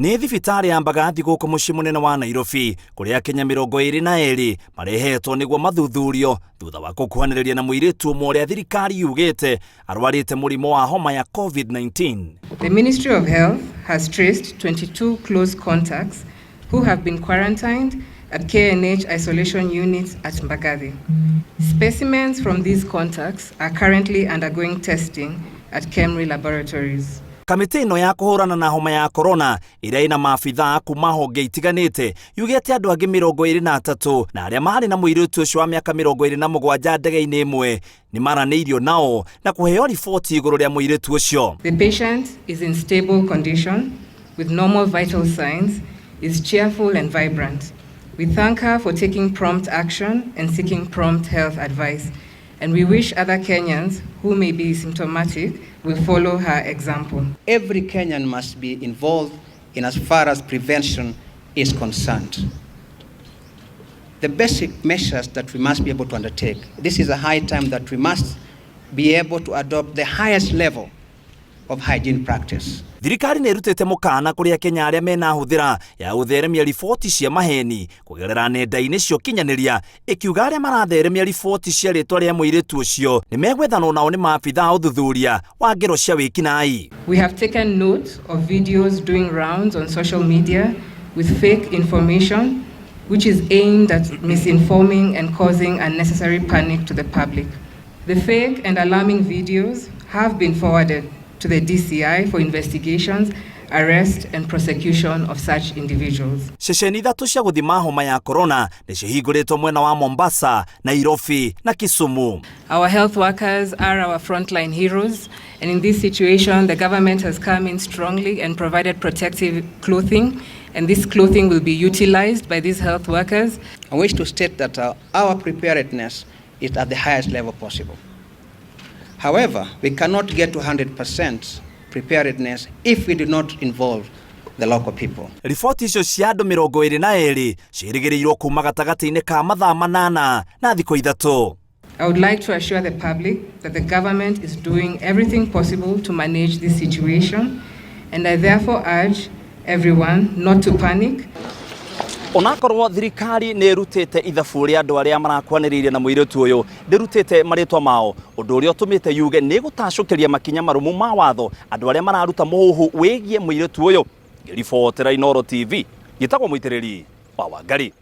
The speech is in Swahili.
Nĩ thibitari ya Mbagathi gũkũ mũciĩ mũnene wa Nairobi kũrĩa Akenya 22 marehetwo nĩguo mathuthurio thutha wa gũkuhanĩrĩria na mũirĩtu ũmwe ũrĩa thirikari yugĩte arwarĩte mũrimũ wa homa ya COVID-19. The Ministry of Health has traced 22 close contacts who have been quarantined at KNH isolation units at Mbagathi. Specimens from these contacts are currently undergoing testing at KEMRI laboratories. Kamĩtĩ ĩno ya kũhũrana na homa ya corona ĩrĩa ĩna maabithaa kuma honge itiganĩte yugĩte andũ angĩ 23 na arĩa marĩ na mũirĩtu ũcio wa mĩaka 27 ndege-inĩ ĩmwe nĩ maranĩirio nao na kũheo riboti igũrũ rĩa mũirĩtu ũcio. The patient is in stable condition with normal vital signs, is cheerful and vibrant. We thank her for taking prompt action and seeking prompt health advice, and we wish other Kenyans who may be symptomatic will follow her example. Every Kenyan must be involved in as far as prevention is concerned. The basic measures that we must be able to undertake, this is a high time that we must be able to adopt the highest level of hygiene practice. Thirikari nĩ ĩrutĩte mũkana kũrĩ Akenya arĩa mena hũthĩra ya gũtheremia riboti cia maheni kũgerera nenda-inĩ cia ũkinyanĩria ĩkiuga arĩa maratheremia riboti cia rĩtwa rĩa mũirĩtu ũcio nĩ megwethanwo nao nĩ maabithaa ũthuthuria wa ngero cia wĩkinaĩ. We have taken note of videos doing rounds on social media with fake information which is aimed at misinforming and causing unnecessary panic to the public. The fake and alarming videos have been forwarded to the DCI for investigations, arrest and prosecution of such individuals. Ceceni ithatũ cia gũthima homa ya corona nĩ cihingũrĩtwo mwena wa Mombasa, Nairobi na Kisumu. Our health workers are our frontline heroes, and in this situation the government has come in strongly and provided protective clothing, and this clothing will be utilized by these health workers. I wish to state that our preparedness is at the highest level possible. However, we cannot get to 100% preparedness if we do not involve the local people. Riboti icio cia andũ 22 ciĩrĩgĩrĩirwo kuma gatagatĩ-inĩ ka mathaa 8 na thikũ 3. I would like to assure the public that the government is doing everything possible to manage this situation, and I therefore urge everyone not to panic. Onakorwo thirikari nĩ ĩrutĩte ithabu rĩa andũ arĩa marakwanĩrĩirie na mũirĩtu ũyũ ndĩrutĩte marĩtwa mao, ũndũ ũrĩa ũtũmĩte yuge nĩ gũtacũkĩria makinya marũmu ma watho andũ arĩa mararuta mũhuhu wĩgiĩ mũirĩtu ũyũ. Ribotera Inooro TV, gĩtagwo mũitĩrĩri wa Wangari.